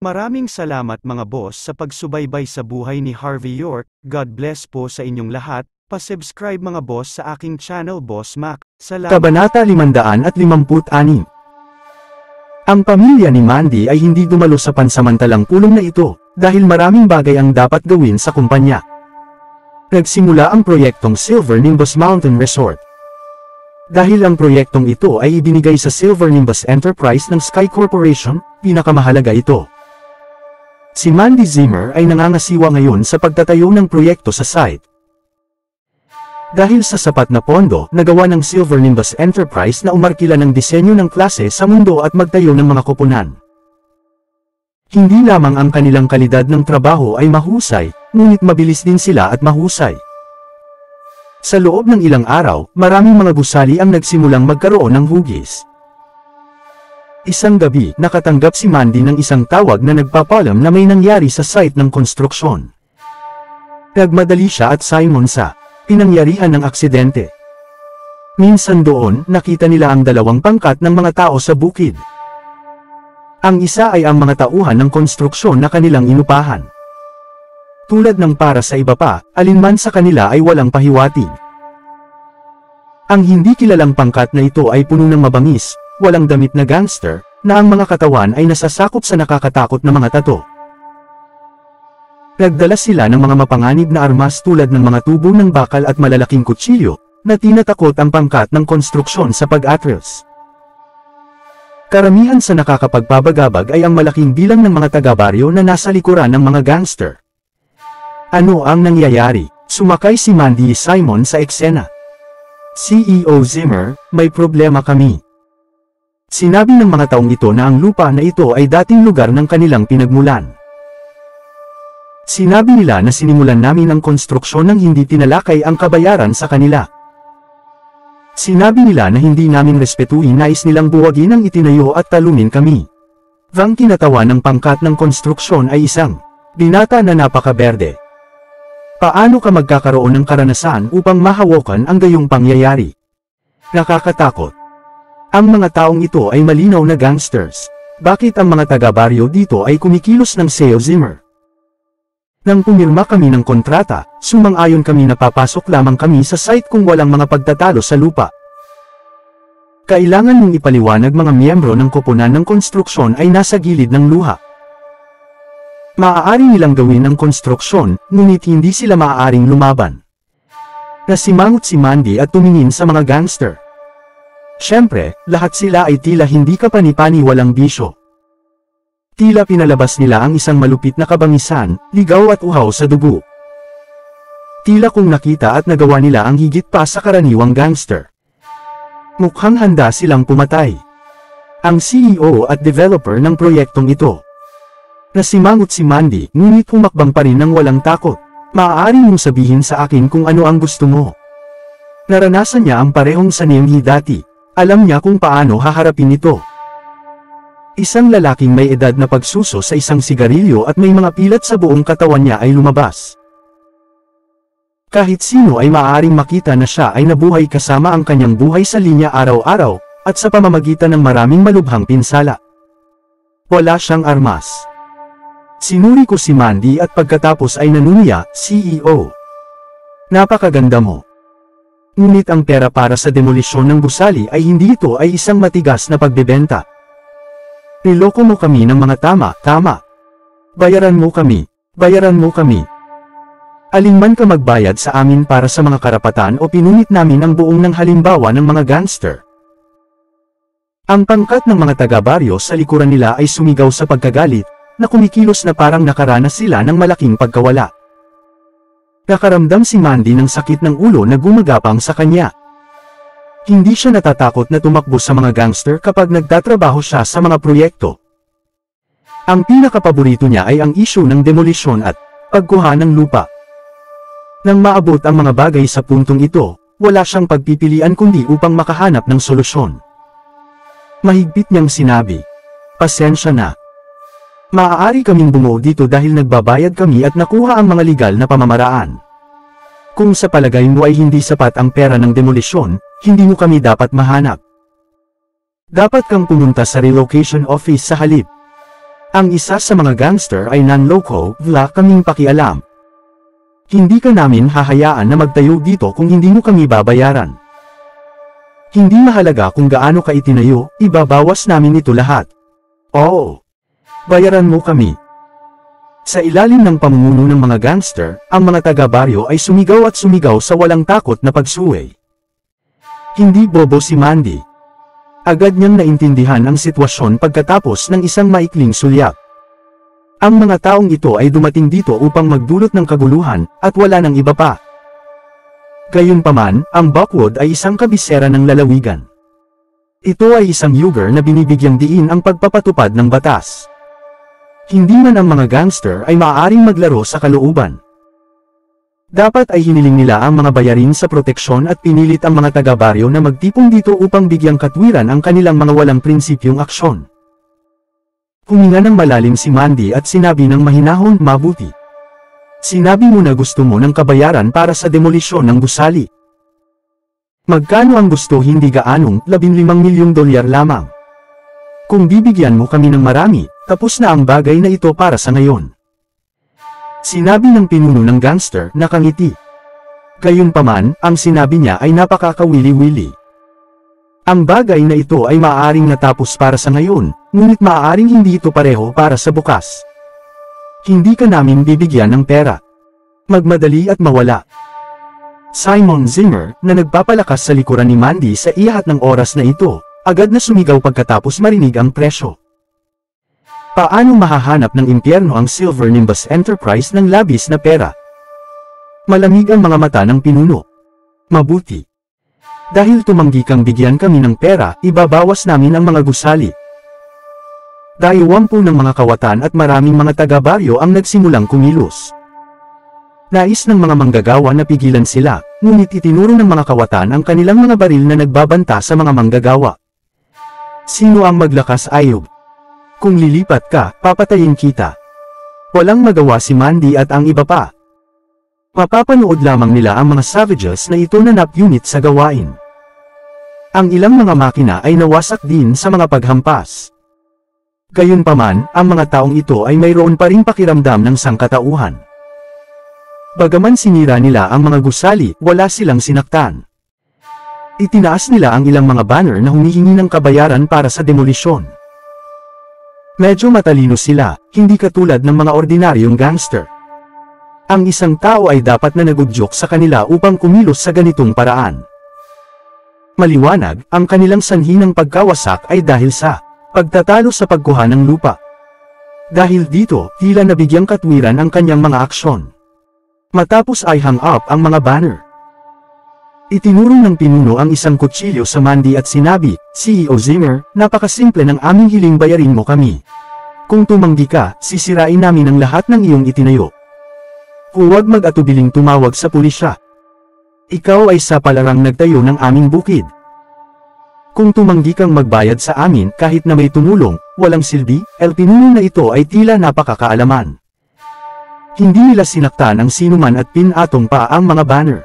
Maraming salamat mga boss sa pagsubaybay sa buhay ni Harvey York. God bless po sa inyong lahat. Pa-subscribe mga boss sa aking channel Boss Mac. Salamat. Kabanata 556. Ang pamilya ni Mandy ay hindi dumalo sa pansamantalang pulong na ito, dahil maraming bagay ang dapat gawin sa kumpanya. Nagsimula ang proyektong Silver Nimbus Mountain Resort. Dahil ang proyektong ito ay ibinigay sa Silver Nimbus Enterprise ng Sky Corporation, pinakamahalaga ito. Si Mandy Zimmer ay nangangasiwa ngayon sa pagtatayo ng proyekto sa site. Dahil sa sapat na pondo, nagawa ng Silver Nimbus Enterprise na umarkila ng disenyo ng klase sa mundo at magtayo ng mga koponan. Hindi lamang ang kanilang kalidad ng trabaho ay mahusay, ngunit mabilis din sila at mahusay. Sa loob ng ilang araw, maraming mga gusali ang nagsimulang magkaroon ng hugis. Isang gabi, nakatanggap si Mandy ng isang tawag na nagpapalam na may nangyari sa site ng konstruksyon. Nagmadali siya at Simon sa pinangyarihan ng aksidente. Minsan doon, nakita nila ang dalawang pangkat ng mga tao sa bukid. Ang isa ay ang mga tauhan ng konstruksyon na kanilang inupahan. Tulad ng para sa iba pa, alinman sa kanila ay walang pahiwatig. Ang hindi kilalang pangkat na ito ay puno ng mabangis, walang damit na gangster, na ang mga katawan ay nasasakop sa nakakatakot na mga tato. Nagdala sila ng mga mapanganib na armas tulad ng mga tubo ng bakal at malalaking kutsilyo, na tinatakot ang pangkat ng konstruksyon sa pag-atras. Karamihan sa nakakapagpabagabag ay ang malaking bilang ng mga taga-baryo na nasa likuran ng mga gangster. Ano ang nangyayari? Sumakay si Mandy Simon sa eksena. CEO Zimmer, may problema kami. Sinabi ng mga taong ito na ang lupa na ito ay dating lugar ng kanilang pinagmulan. Sinabi nila na sinimulan namin ang konstruksyon nang hindi tinalakay ang kabayaran sa kanila. Sinabi nila na hindi namin respetuhin, nais nilang buwagin ang itinayo at talunin kami. Ang kinatawa ng pangkat ng konstruksyon ay isang binata na napakaberde. Paano ka magkakaroon ng karanasan upang mahawakan ang gayong pangyayari? Nakakatakot. Ang mga taong ito ay malinaw na gangsters. Bakit ang mga taga-baryo dito ay kumikilos ng CEO Zimmer? Nang pumirma kami ng kontrata, sumang-ayon kami na papasok lamang kami sa site kung walang mga pagtatalo sa lupa. Kailangan mong ipaliwanag mga miyembro ng koponan ng konstruksyon ay nasa gilid ng luha. Maaari nilang gawin ang konstruksyon, ngunit hindi sila maaaring lumaban. Nasimangot si Mandy at tumingin sa mga gangster. Siyempre, lahat sila ay tila hindi kapani-pani walang bisyo. Tila pinalabas nila ang isang malupit na kabangisan, ligaw at uhaw sa dugo. Tila kung nakita at nagawa nila ang higit pa sa karaniwang gangster. Mukhang handa silang pumatay. Ang CEO at developer ng proyektong ito. Nasimangot si Mandy, ngunit humakbang pa rin ng walang takot. Maaari mong sabihin sa akin kung ano ang gusto mo. Naranasan niya ang parehong sanimhi dati. Alam niya kung paano haharapin ito. Isang lalaking may edad na pagsuso sa isang sigarilyo at may mga pilat sa buong katawan niya ay lumabas. Kahit sino ay maaaring makita na siya ay nabuhay kasama ang kanyang buhay sa linya araw-araw, at sa pamamagitan ng maraming malubhang pinsala. Wala siyang armas. Sinuri ko si Mandy at pagkatapos ay nanunuya, CEO. Napakaganda mo. Ngunit ang pera para sa demolisyon ng gusali ay hindi ito ay isang matigas na pagbebenta. Niloko mo kami ng mga tama. Bayaran mo kami. Alinman ka magbayad sa amin para sa mga karapatan o pinunit namin ang buong ng halimbawa ng mga gangster. Ang pangkat ng mga taga-baryo sa likuran nila ay sumigaw sa pagkagalit, na kumikilos na parang nakaranas sila ng malaking pagkawala. Nakaramdam si Mandy ng sakit ng ulo na gumagapang sa kanya. Hindi siya natatakot na tumakbo sa mga gangster kapag nagtatrabaho siya sa mga proyekto. Ang pinakapaborito niya ay ang isyu ng demolisyon at pagkuha ng lupa. Nang maabot ang mga bagay sa puntong ito, wala siyang pagpipilian kundi upang makahanap ng solusyon. Mahigpit niyang sinabi, "Pasensya na. Maaari kaming bumuo dito dahil nagbabayad kami at nakuha ang mga legal na pamamaraan. Kung sa palagay mo ay hindi sapat ang pera ng demolisyon, hindi mo kami dapat mahanap. Dapat kang pumunta sa relocation office sa halip. Ang isa sa mga gangster ay nanloko, wala kaming pakialam. Hindi ka namin hahayaan na magtayo dito kung hindi mo kami babayaran. Hindi mahalaga kung gaano ka itinayo, ibabawas namin ito lahat. Oo. Bayaran mo kami. Sa ilalim ng pamumuno ng mga gangster, ang mga taga-baryo ay sumigaw at sumigaw sa walang takot na pagsuway. Hindi bobo si Mandy. Agad niyang naintindihan ang sitwasyon pagkatapos ng isang maikling sulyap. Ang mga taong ito ay dumating dito upang magdulot ng kaguluhan, at wala nang iba pa. Gayunpaman, ang Buckwood ay isang kabisera ng lalawigan. Ito ay isang lugar na binibigyang diin ang pagpapatupad ng batas. Hindi man ang mga gangster ay maaaring maglaro sa kalooban. Dapat ay hiniling nila ang mga bayarin sa proteksyon at pinilit ang mga taga-baryo na magtipon dito upang bigyang katwiran ang kanilang mga walang prinsipyong aksyon. Huminga ng malalim si Mandy at sinabi ng mahinahon, mabuti. Sinabi mo na gusto mo ng kabayaran para sa demolisyon ng gusali. Magkano ang gusto? Hindi gaanong, $15 milyong lamang. Kung bibigyan mo kami ng marami, tapos na ang bagay na ito para sa ngayon. Sinabi ng pinuno ng gangster, nakangiti. Gayunpaman, ang sinabi niya ay napakakawili-wili. Ang bagay na ito ay maaaring natapos para sa ngayon, ngunit maaaring hindi ito pareho para sa bukas. Hindi ka namin bibigyan ng pera. Magmadali at mawala. Simon Zimmer, na nagpapalakas sa likuran ni Mandy sa ihahat ng oras na ito, agad na sumigaw pagkatapos marinig ang presyo. Paano mahahanap ng impyerno ang Silver Nimbus Enterprise ng labis na pera? Malamig ang mga mata ng pinuno. Mabuti. Dahil tumanggi kang bigyan kami ng pera, ibabawas namin ang mga gusali. Dayuwampu ng mga kawatan at maraming mga taga-baryo ang nagsimulang kumilos. Nais ng mga manggagawa na pigilan sila, ngunit itinuro ng mga kawatan ang kanilang mga baril na nagbabanta sa mga manggagawa. Sino ang maglakas, Ayub? Kung lilipat ka, papatayin kita. Walang magawa si Mandy at ang iba pa. Mapapanood lamang nila ang mga savages na ito na nap-unit sa gawain. Ang ilang mga makina ay nawasak din sa mga paghampas. Gayunpaman, ang mga taong ito ay mayroon pa ring pakiramdam ng sangkatauhan. Bagaman sinira nila ang mga gusali, wala silang sinaktan. Itinaas nila ang ilang mga banner na humihingi ng kabayaran para sa demolisyon. Medyo matalino sila, hindi katulad ng mga ordinaryong gangster. Ang isang tao ay dapat na nagudyok sa kanila upang kumilos sa ganitong paraan. Maliwanag, ang kanilang sanhi ng pagkawasak ay dahil sa pagtatalo sa pagkuha ng lupa. Dahil dito, tila nabigyang katwiran ang kanyang mga aksyon. Matapos ay hang up ang mga banner. Itinurong ng pinuno ang isang kutsilyo sa Mandy at sinabi, CEO Zimmer, napakasimple ng aming hiling, bayarin mo kami. Kung tumanggi ka, sisirain namin ang lahat ng iyong itinayo. Huwag mag-atubiling tumawag sa pulisya. Ikaw ay sapalarang nagtayo ng aming bukid. Kung tumanggi kang magbayad sa amin kahit na may tumulong, walang silbi, el pinuno na ito ay tila napakakaalaman. Hindi nila sinaktan ang sinuman at pinatong pa ang mga banner.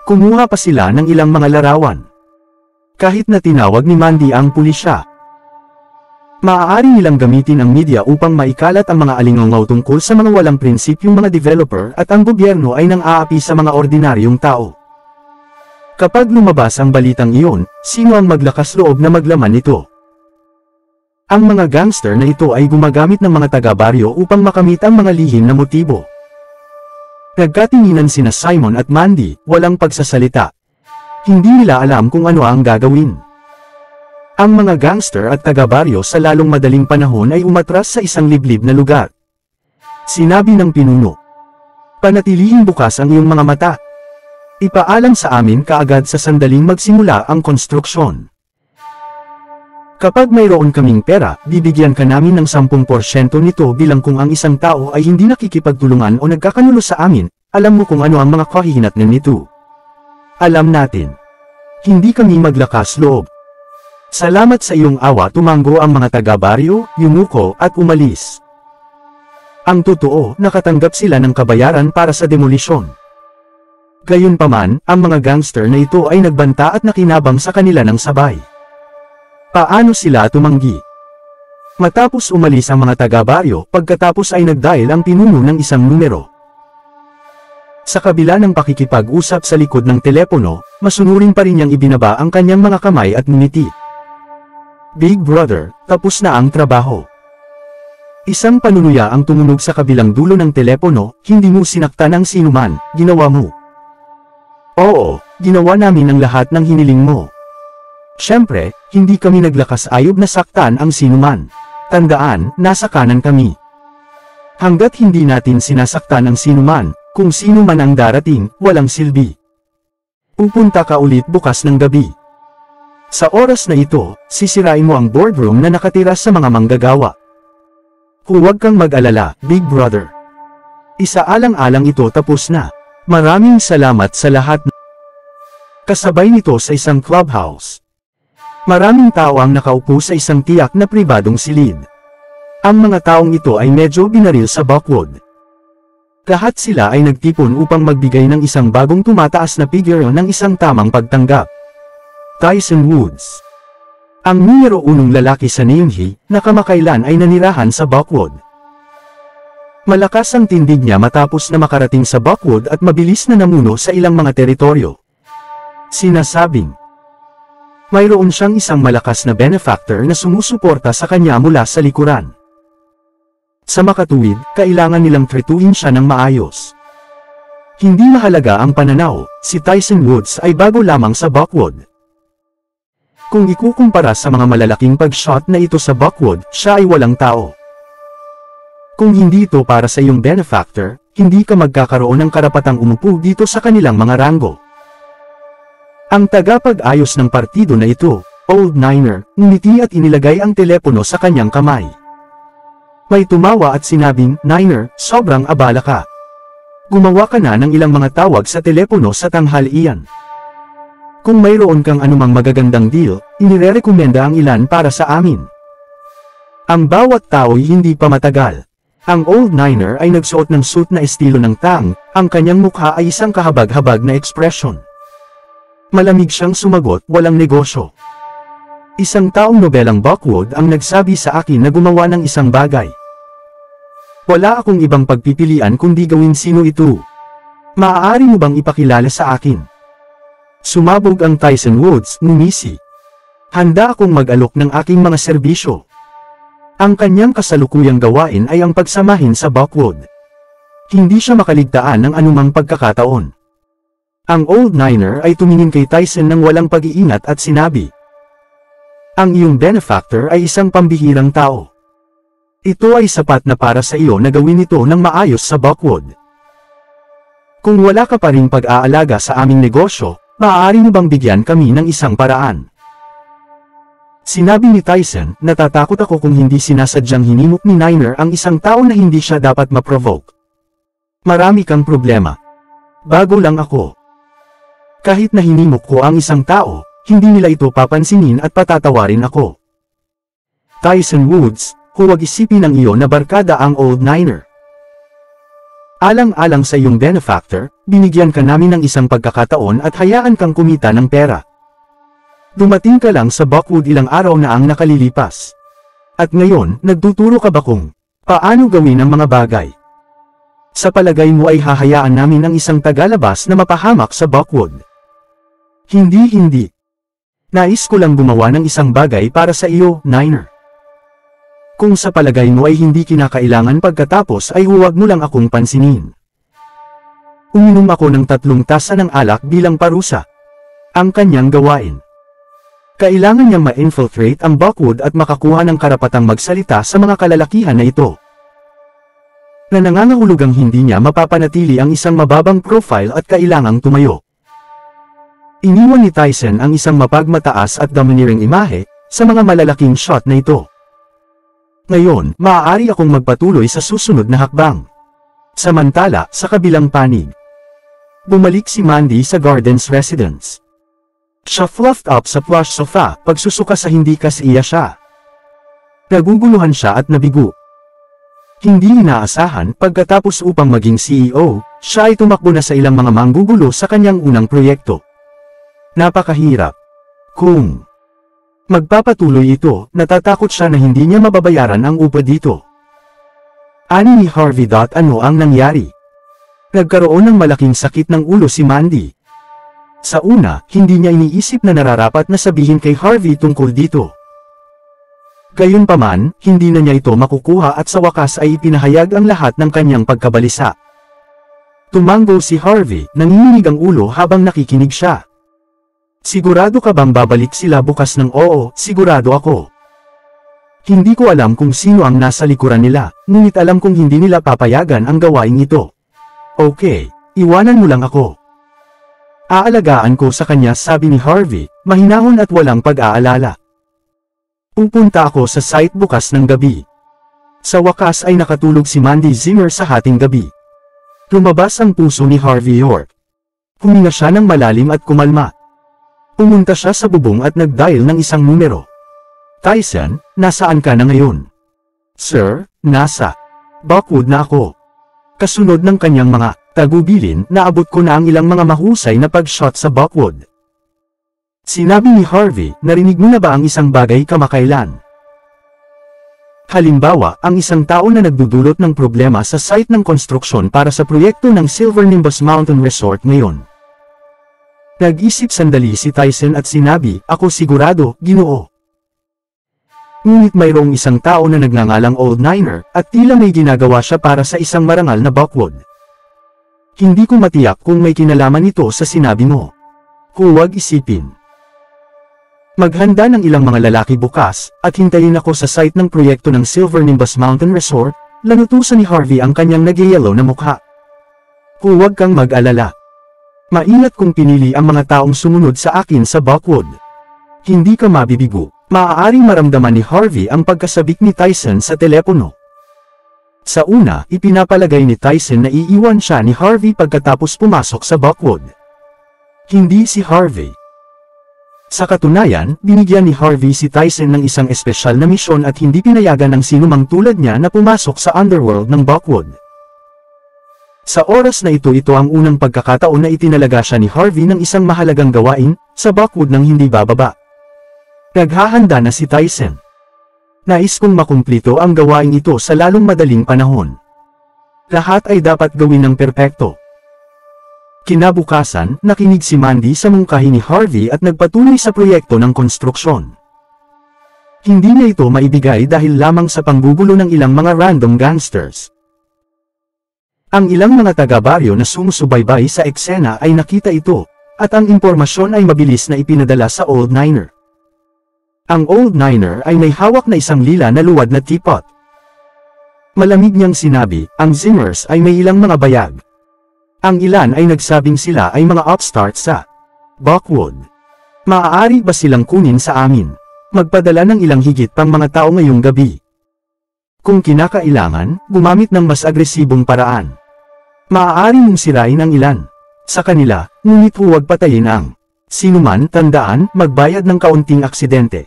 Kumuha pa sila ng ilang mga larawan. Kahit na tinawag ni Mandy ang pulisya. Maaari nilang gamitin ang media upang maikalat ang mga alingaw tungkol sa mga walang prinsipyong mga developer at ang gobyerno ay nang-aapi sa mga ordinaryong tao. Kapag lumabas ang balitang iyon, sino ang maglakas loob na maglaman nito? Ang mga gangster na ito ay gumagamit ng mga taga-baryo upang makamit ang mga lihim na motibo. Nagkatinginan sina Simon at Mandy, walang pagsasalita. Hindi nila alam kung ano ang gagawin. Ang mga gangster at taga-baryo sa lalong madaling panahon ay umatras sa isang liblib na lugar. Sinabi ng pinuno, "Panatilihing bukas ang iyong mga mata. Ipaalam sa amin kaagad sa sandaling magsimula ang konstruksyon. Kapag mayroon kaming pera, bibigyan ka namin ng 10% nito bilang kung ang isang tao ay hindi nakikipagtulungan o nagkakanulo sa amin, alam mo kung ano ang mga kahihinatnan nito. Alam natin. Hindi kami maglakas loob. Salamat sa iyong awa, tumango ang mga taga-baryo, yumuko at umalis. Ang totoo, nakatanggap sila ng kabayaran para sa demolisyon. Gayunpaman, ang mga gangster na ito ay nagbanta at nakinabang sa kanila ng sabay. Paano sila tumanggi? Matapos umalis ang mga taga-baryo, pagkatapos ay nag-dial ang pinuno ng isang numero. Sa kabila ng pakikipag-usap sa likod ng telepono, masunurin pa rin niyang ibinaba ang kanyang mga kamay at ngumiti. Big Brother, tapos na ang trabaho. Isang panunuya ang tumunog sa kabilang dulo ng telepono, hindi mo sinaktan ang sinuman, ginawa mo. Oo, ginawa namin ang lahat ng hiniling mo. Siyempre, hindi kami naglakas ayob na saktan ang sinuman. Tandaan, nasa kanan kami. Hanggat hindi natin sinasaktan ang sinuman, kung sino man ang darating, walang silbi. Pupunta ka ulit bukas ng gabi. Sa oras na ito, sisirain mo ang boardroom na nakatira sa mga manggagawa. Huwag kang mag-alala, Big Brother. Isaalang-alang ito tapos na. Maraming salamat sa lahat. Kasabay nito sa isang clubhouse. Maraming tao ang nakaupo sa isang tiyak na pribadong silid. Ang mga taong ito ay medyo binaril sa Buckwood. Lahat sila ay nagtipon upang magbigay ng isang bagong tumataas na figure ng isang tamang pagtanggap. Tyson Woods. Ang numero 1 lalaki sa Namehi, na kamakailan ay nanirahan sa Buckwood. Malakas ang tindig niya matapos na makarating sa Buckwood at mabilis na namuno sa ilang mga teritoryo. Sinasabing, mayroon siyang isang malakas na benefactor na sumusuporta sa kanya mula sa likuran. Sa makatuwid, kailangan nilang tretuhin siya ng maayos. Hindi mahalaga ang pananaw, si Tyson Woods ay bago lamang sa Buckwood. Kung ikukumpara sa mga malalaking pag-shot na ito sa Buckwood, siya ay walang tao. Kung hindi ito para sa iyong benefactor, hindi ka magkakaroon ng karapatang umupo dito sa kanilang mga ranggo. Ang tagapag-ayos ng partido na ito, Old Niner, ngumiti at inilagay ang telepono sa kanyang kamay. May tumawa at sinabing, Niner, sobrang abala ka. Gumawa ka na ng ilang mga tawag sa telepono sa tanghalian. Kung mayroon kang anumang magagandang deal, inirerekomenda ang ilan para sa amin. Ang bawat tao'y hindi pa matagal. Ang Old Niner ay nagsuot ng suit na estilo ng Tang, ang kanyang mukha ay isang kahabag-habag na ekspresyon. Malamig siyang sumagot, walang negosyo. Isang taong nobelang Buckwood ang nagsabi sa akin na gumawa ng isang bagay. Wala akong ibang pagpipilian kundi gawin sino ito. Maaari mo bang ipakilala sa akin? Sumabog ang Tyson Woods, ngumisi. Handa akong mag-alok ng aking mga serbisyo. Ang kanyang kasalukuyang gawain ay ang pagsamahin sa Buckwood. Hindi siya makaligtaan ng anumang pagkakataon. Ang Old Niner ay tumingin kay Tyson ng walang pag-iingat at sinabi, ang iyong benefactor ay isang pambihirang tao. Ito ay sapat na para sa iyo na gawin ito ng maayos sa Buckwood. Kung wala ka pa ring pag-aalaga sa aming negosyo, maaari mo bang bigyan kami ng isang paraan? Sinabi ni Tyson, natatakot ako kung hindi sinasadyang hinimok ni Niner ang isang tao na hindi siya dapat ma-provoke. Marami kang problema. Bago lang ako. Kahit na hinimok ko ang isang tao, hindi nila ito papansinin at patatawarin ako. Tyson Woods, huwag isipin ng iyo na barkada ang Old Niner. Alang-alang sa iyong benefactor, binigyan ka namin ng isang pagkakataon at hayaan kang kumita ng pera. Dumating ka lang sa Buckwood ilang araw na ang nakalilipas. At ngayon, nagtuturo ka ba kung paano gawin ang mga bagay? Sa palagay mo ay hahayaan namin ang isang tagalabas na mapahamak sa Buckwood? Hindi. Nais ko lang gumawa ng isang bagay para sa iyo, Niner. Kung sa palagay mo ay hindi kinakailangan pagkatapos ay huwag mo lang akong pansinin. Uminom ako ng 3 tasa ng alak bilang parusa. Ang kanyang gawain. Kailangan niyang ma-infiltrate ang Buckwood at makakuha ng karapatang magsalita sa mga kalalakihan na ito. Na nangangahulugang hindi niya mapapanatili ang isang mababang profile at kailangang tumayo. Iniwan ni Tyson ang isang mapagmataas at domineering imahe sa mga malalaking shot na ito. Ngayon, maaari akong magpatuloy sa susunod na hakbang. Samantala, sa kabilang panig, bumalik si Mandy sa Gardens residence. Siya fluffed up sa plush sofa, pagsusuka sa hindi kasiya siya. Naguguluhan siya at nabigo. Hindi inaasahan, pagkatapos upang maging CEO, siya ay tumakbo na sa ilang mga manggugulo sa kanyang unang proyekto. Napakahirap. Kung Magpapatuloy ito, natatakot siya na hindi niya mababayaran ang upa dito. Ani ni Harvey. Ano ang nangyari? Nagkaroon ng malaking sakit ng ulo si Mandy. Sa una, hindi niya iniisip na nararapat na sabihin kay Harvey tungkol dito. Gayunpaman, hindi na niya ito makukuha at sa wakas ay ipinahayag ang lahat ng kanyang pagkabalisa. Tumango si Harvey, nanginginig ang ulo habang nakikinig siya. Sigurado ka bang babalik sila bukas? Ng oo, sigurado ako. Hindi ko alam kung sino ang nasa likuran nila, ngunit alam kong hindi nila papayagan ang gawain ito. Okay, iwanan mo lang ako. Aalagaan ko sa kanya, sabi ni Harvey, mahinahon at walang pag-aalala. Pupunta ako sa site bukas ng gabi. Sa wakas ay nakatulog si Mandy Zimmer sa hating gabi. Lumabas ang puso ni Harvey York. Huminga siya ng malalim at kumalma. Pumunta siya sa bubong at nag-dial ng isang numero. Tyson, nasaan ka na ngayon? Sir, nasa Buckwood na ako. Kasunod ng kanyang mga tagubilin, naabot ko na ang ilang mga mahusay na pag-shot sa Buckwood. Sinabi ni Harvey, narinig mo na ba ang isang bagay kamakailan? Halimbawa, ang isang tao na nagdudulot ng problema sa site ng konstruksyon para sa proyekto ng Silver Nimbus Mountain Resort ngayon. Nag-isip sandali si Tyson at sinabi, ako sigurado, Ginoo. Ngunit mayroong isang tao na nagngangalang Old Niner, at tila may ginagawa siya para sa isang marangal na Buckwood. Hindi ko matiyak kung may kinalaman ito sa sinabi mo. Huwag isipin. Maghanda ng ilang mga lalaki bukas, at hintayin ako sa site ng proyekto ng Silver Nimbus Mountain Resort, lanutusan ni Harvey ang kanyang nag-yellow na mukha. Huwag kang mag-alala. Maingat kong pinili ang mga taong sumunod sa akin sa Buckwood. Hindi ka mabibigo. Maaaring maramdaman ni Harvey ang pagkasabik ni Tyson sa telepono. Sa una, ipinapalagay ni Tyson na iiwan siya ni Harvey pagkatapos pumasok sa Buckwood. Hindi si Harvey. Sa katunayan, binigyan ni Harvey si Tyson ng isang espesyal na misyon at hindi pinayagan ng sinumang tulad niya na pumasok sa underworld ng Buckwood. Sa oras na ito ang unang pagkakataon na itinalaga siya ni Harvey ng isang mahalagang gawain, sa Buckwood ng hindi bababa. Naghahanda na si Tyson. Nais kong makumplito ang gawain ito sa lalong madaling panahon. Lahat ay dapat gawin ng perpekto. Kinabukasan, nakinig si Mandy sa mungkahi ni Harvey at nagpatuloy sa proyekto ng konstruksyon. Hindi na ito maibigay dahil lamang sa panggugulo ng ilang mga random gangsters. Ang ilang mga taga-baryo na sumusubaybay sa eksena ay nakita ito, at ang impormasyon ay mabilis na ipinadala sa Old Niner. Ang Old Niner ay may hawak na isang lila na luwad na teapot. Malamig niyang sinabi, ang Zimmers ay may ilang mga bayag. Ang ilan ay nagsabing sila ay mga upstart sa Buckwood. Maaari ba silang kunin sa amin? Magpadala ng ilang higit pang mga tao ngayong gabi. Kung kinakailangan, gumamit ng mas agresibong paraan. Maaari mong sirain ang ilan sa kanila, ngunit huwag patayin ang sinuman. Tandaan, magbayad ng kaunting aksidente.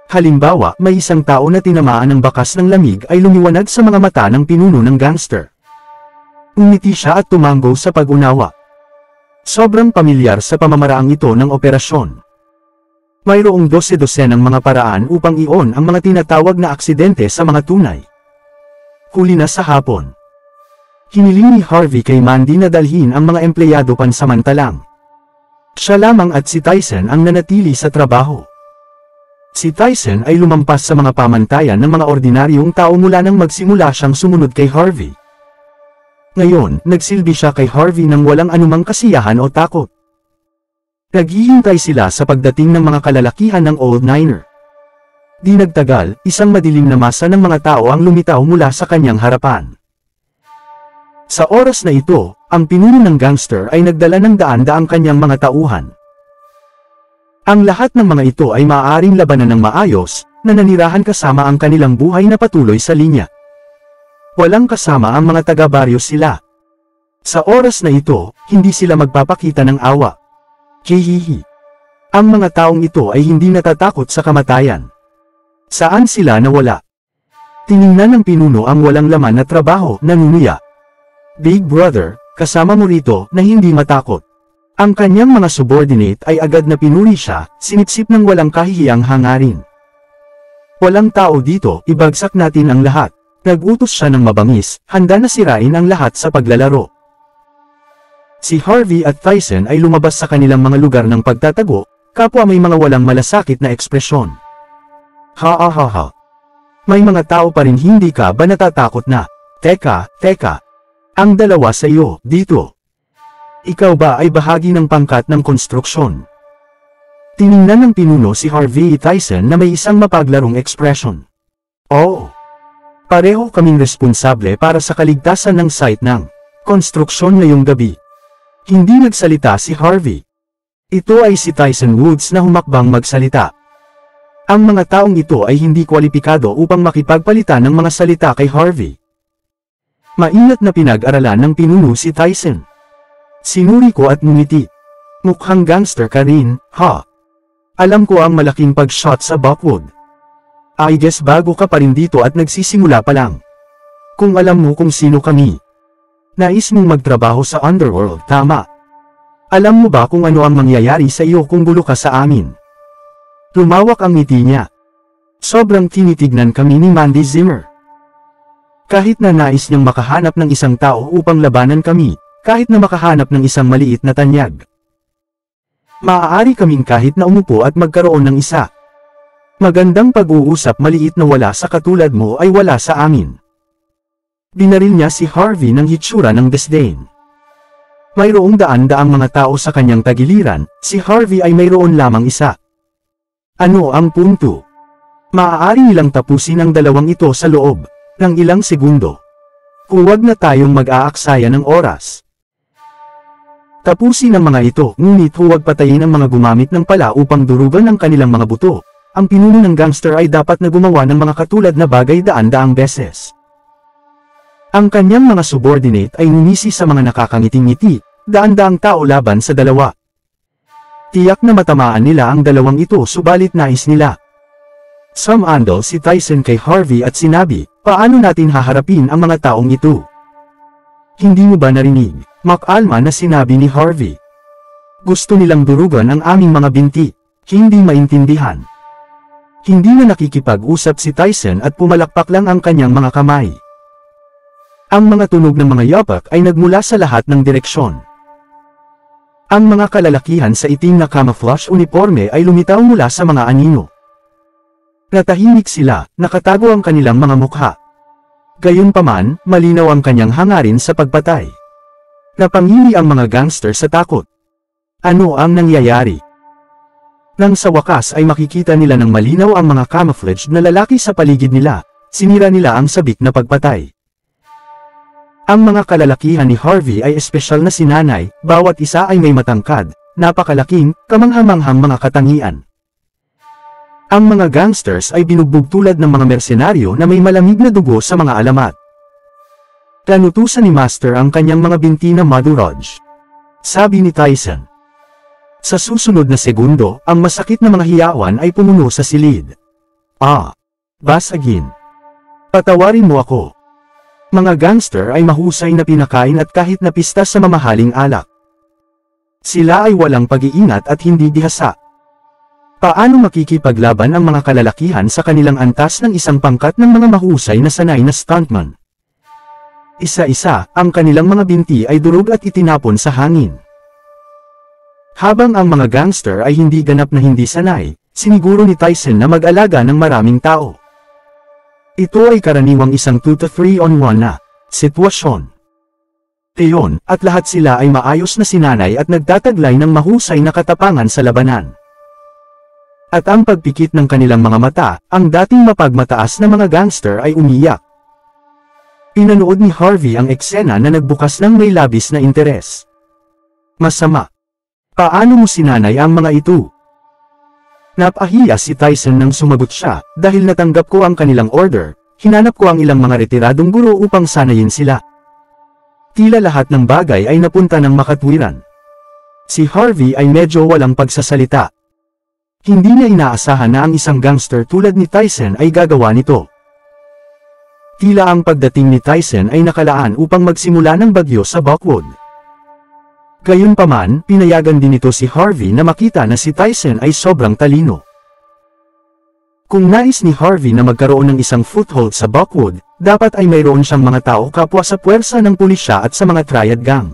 Halimbawa, may isang tao na tinamaan ng bakas ng lamig ay lumiwanag sa mga mata ng pinuno ng gangster. Umiti siya at tumango sa pag-unawa. Sobrang pamilyar sa pamamaraang ito ng operasyon. Mayroong 12 ng mga paraan upang iyon ang mga tinatawag na aksidente sa mga tunay. Huli na sa hapon. Hiniling ni Harvey kay Mandy na dalhin ang mga empleyado pansamantalang. Siya lamang at si Tyson ang nanatili sa trabaho. Si Tyson ay lumampas sa mga pamantayan ng mga ordinaryong tao mula nang magsimula siyang sumunod kay Harvey. Ngayon, nagsilbi siya kay Harvey nang walang anumang kasiyahan o takot. Naghihintay sila sa pagdating ng mga kalalakihan ng Old Niner. Di nagtagal, isang madilim na masa ng mga tao ang lumitaw mula sa kanyang harapan. Sa oras na ito, ang pinuno ng gangster ay nagdala ng daan-daang kanyang mga tauhan. Ang lahat ng mga ito ay maaaring labanan ng maayos, na nanirahan kasama ang kanilang buhay na patuloy sa linya. Walang kasama ang mga taga-baryo sila. Sa oras na ito, hindi sila magpapakita ng awa. Hihihi. Ang mga taong ito ay hindi natatakot sa kamatayan. Saan sila nawala? Tiningnan ng pinuno ang walang laman na trabaho, nanunuya. Big Brother, kasama mo rito na hindi matakot. Ang kanyang mga subordinate ay agad na pinuri siya, sinipsip ng walang kahihiyang hangarin. Walang tao dito, ibagsak natin ang lahat. Nag-utos siya ng mabangis, handa na sirain ang lahat sa paglalaro. Si Harvey at Tyson ay lumabas sa kanilang mga lugar ng pagtatago, kapwa may mga walang malasakit na ekspresyon. Ha ha ha ha. May mga tao pa rin, hindi ka ba natatakot na? Teka. Ang dalawa sa iyo, dito. Ikaw ba ay bahagi ng pangkat ng konstruksyon? Tiningnan ng pinuno si Harvey Tyson na may isang mapaglarong ekspresyon. Oo. Pareho kaming responsable para sa kaligtasan ng site ng konstruksyon ngayong gabi. Hindi nagsalita si Harvey. Ito ay si Tyson Woods na humakbang magsalita. Ang mga taong ito ay hindi kwalipikado upang makipagpalitan ng mga salita kay Harvey. Maingat na pinag-aralan ng pinuno si Tyson. Sinuri ko at ngumiti. Mukhang gangster ka rin, ha? Alam ko ang malaking pag-shot sa Buckwood. I guess bago ka pa rin dito at nagsisimula pa lang. Kung alam mo kung sino kami. Nais mong magtrabaho sa underworld, tama? Alam mo ba kung ano ang mangyayari sa iyo kung gulo ka sa amin? Lumawak ang ngiti niya. Sobrang tinitignan kami ni Mandy Zimmer. Kahit na nais niyang makahanap ng isang tao upang labanan kami, kahit na makahanap ng isang maliit na tanyag. Maaari kaming kahit na umupo at magkaroon ng isa. Magandang pag-uusap, maliit na wala sa katulad mo ay wala sa amin. Binaril niya si Harvey ng hitsura ng disdain. Mayroong daan-daang mga tao sa kanyang tagiliran, si Harvey ay mayroon lamang isa. Ano ang punto? Maaari nilang tapusin ang dalawang ito sa loob ng ilang segundo. Huwag na tayong mag-aaksaya ng oras. Tapusin ang mga ito, ngunit huwag patayin ang mga gumamit ng pala upang durugan ang kanilang mga buto. Ang pinuno ng gangster ay dapat na gumawa ng mga katulad na bagay daan-daang beses. Ang kanyang mga subordinate ay ngumisi sa mga nakakangiting-ngiti, daan-daang tao laban sa dalawa. Tiyak na matamaan nila ang dalawang ito, subalit nais nila. Sumandal si Tyson kay Harvey at sinabi, paano natin haharapin ang mga taong ito? Hindi mo ba narinig, Makalma, na sinabi ni Harvey? Gusto nilang durugan ang aming mga binti. Hindi maintindihan. Hindi na nakikipag-usap si Tyson at pumalakpak lang ang kanyang mga kamay. Ang mga tunog ng mga yapak ay nagmula sa lahat ng direksyon. Ang mga kalalakihan sa itim na camouflage uniforme ay lumitaw mula sa mga anino. Natahimik sila, nakatago ang kanilang mga mukha. Gayunpaman, malinaw ang kanyang hangarin sa pagpatay. Napangili ang mga gangster sa takot. Ano ang nangyayari? Nang sa wakas ay makikita nila ng malinaw ang mga camouflaged na lalaki sa paligid nila, sinira nila ang sabik na pagpatay. Ang mga kalalakihan ni Harvey ay espesyal na sinanay, bawat isa ay may matangkad, napakalaking, kamanghamanghang mga katangian. Ang mga gangsters ay binugbog tulad ng mga mersenaryo na may malamig na dugo sa mga alamat. Tanutusan ni Master ang kanyang mga binti na maduraj. Sabi ni Tyson. Sa susunod na segundo, ang masakit na mga hiyawan ay pumuno sa silid. Basagin. Patawarin mo ako. Mga gangster ay mahusay na pinakain at kahit na pista sa mamahaling alak. Sila ay walang pag-iingat at hindi dihasa. Paano makikipaglaban ang mga kalalakihan sa kanilang antas ng isang pangkat ng mga mahusay na sanay na stuntman? Isa-isa, ang kanilang mga binti ay durog at itinapon sa hangin. Habang ang mga gangster ay hindi ganap na hindi sanay, siniguro ni Tyson na mag-alaga ng maraming tao. Ito ay karaniwang isang 2 to 3 on 1 na sitwasyon. Iyon, at lahat sila ay maayos na sinanay at nagtataglay ng mahusay na katapangan sa labanan. At ang pagpikit ng kanilang mga mata, ang dating mapagmataas na mga gangster ay umiyak. Pinanood ni Harvey ang eksena na nagbukas ng may labis na interes. Masama. Paano mo sinanay ang mga ito? Napahiya si Tyson nang sumagot siya, dahil natanggap ko ang kanilang order, hinanap ko ang ilang mga retiradong guro upang sanayin sila. Tila lahat ng bagay ay napunta ng makatwiran. Si Harvey ay medyo walang pagsasalita. Hindi niya inaasahan na ang isang gangster tulad ni Tyson ay gagawa nito. Tila ang pagdating ni Tyson ay nakalaan upang magsimula ng bagyo sa Buckwood. Gayunpaman, pinayagan din ito si Harvey na makita na si Tyson ay sobrang talino. Kung nais ni Harvey na magkaroon ng isang foothold sa Buckwood, dapat ay mayroon siyang mga tao kapwa sa puwersa ng pulisya at sa mga triad gang.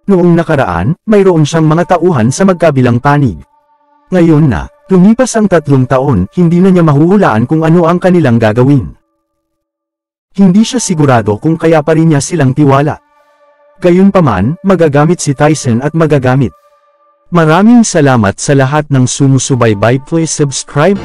Noong nakaraan, mayroon siyang mga tauhan sa magkabilang panig. Ngayon na, lumipas ang 3 taon, hindi na niya mahuhulaan kung ano ang kanilang gagawin. Hindi siya sigurado kung kaya pa rin niya silang tiwala. Gayunpaman, magagamit si Tyson at magagamit. Maraming salamat sa lahat ng sumusubaybay. Please subscribe.